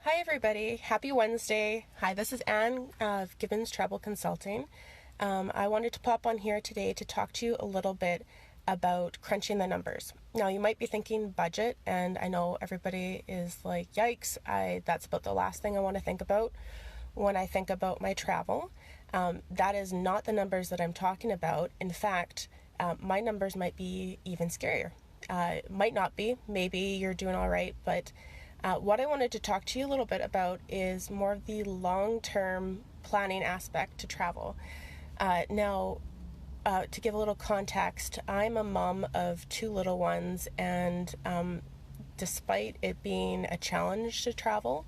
Hi everybody, happy Wednesday. Hi, this is Anne of Gibbons Travel Consulting. I wanted to pop on here today to talk to you a little bit about crunching the numbers. Now you might be thinking budget, and I know everybody is like, yikes, that's about the last thing I want to think about when I think about my travel. That is not the numbers that I'm talking about. In fact, my numbers might be even scarier. Might not be, maybe you're doing all right, but what I wanted to talk to you a little bit about is more of the long-term planning aspect to travel. Now, to give a little context, I'm a mom of two little ones, and despite it being a challenge to travel,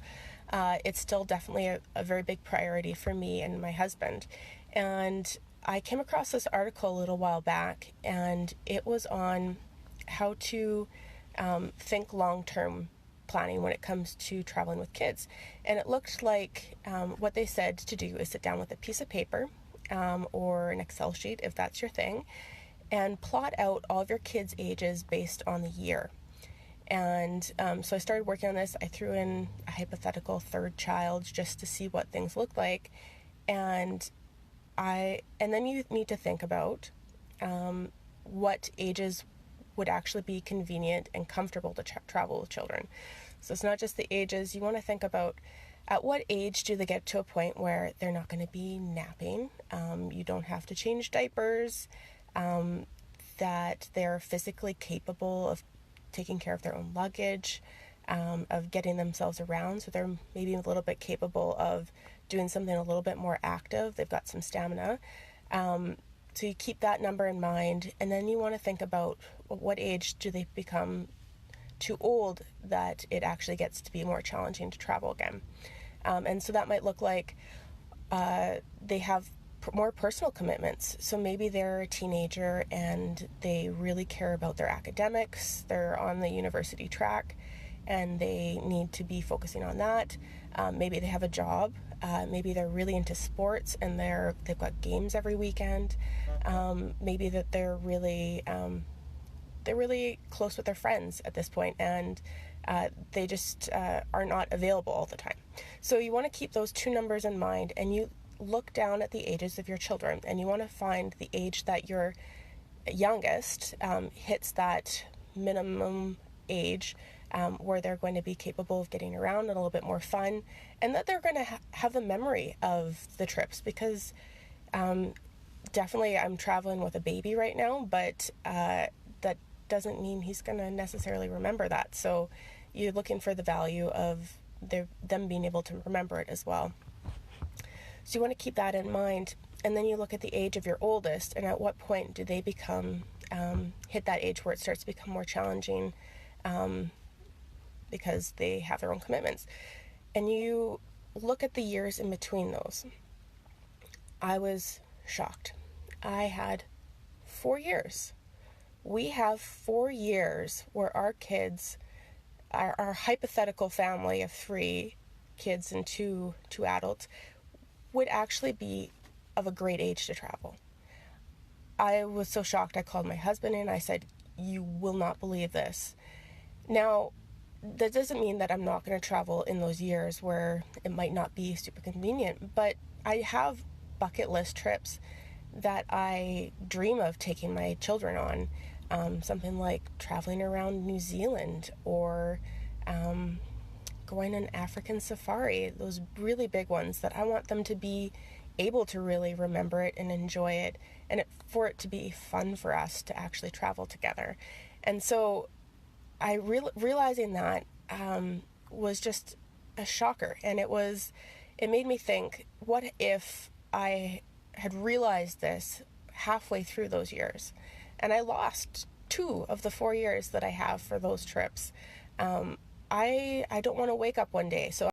it's still definitely a very big priority for me and my husband. And I came across this article a little while back, and it was on how to think long-term planning when it comes to traveling with kids. And it looked like what they said to do is sit down with a piece of paper or an Excel sheet, if that's your thing, and plot out all of your kids' ages based on the year. And so I started working on this. I threw in a hypothetical third child just to see what things looked like. And then you need to think about what ages would actually be convenient and comfortable to travel with children. So it's not just the ages. You want to think about at what age do they get to a point where they're not going to be napping, you don't have to change diapers, that they're physically capable of taking care of their own luggage, of getting themselves around, so they're maybe a little bit capable of doing something a little bit more active. They've got some stamina. So you keep that number in mind, and then you want to think about what age do they become too old that it actually gets to be more challenging to travel again. And so that might look like they have more personal commitments. So maybe they're a teenager and they really care about their academics. They're on the university track and they need to be focusing on that. Maybe they have a job. Maybe they're really into sports and they've got games every weekend. Maybe that they're really close with their friends at this point, and they just are not available all the time. So you want to keep those two numbers in mind, and you look down at the ages of your children, and you want to find the age that your youngest hits that minimum age where they're going to be capable of getting around and a little bit more fun, and that they're going to have the memory of the trips, because definitely I'm traveling with a baby right now, but that doesn't mean he's going to necessarily remember that. So you're looking for the value of them being able to remember it as well. So you want to keep that in mind, and then you look at the age of your oldest, and at what point do they become hit that age where it starts to become more challenging because they have their own commitments. And you look at the years in between those. I was shocked. I had 4 years. We have 4 years where our kids, our hypothetical family of 3 kids and two adults, would actually be of a great age to travel. I was so shocked. I called my husband and I said, "You will not believe this." Now, that doesn't mean that I'm not going to travel in those years where it might not be super convenient, but I have bucket list trips that I dream of taking my children on. Something like traveling around New Zealand, or going on an African safari, those really big ones that I want them to be able to really remember it and enjoy it, and for it to be fun for us to actually travel together. And so realizing that was just a shocker, and it made me think, what if I had realized this halfway through those years, and I lost 2 of the 4 years that I have for those trips. I don't want to wake up one day. So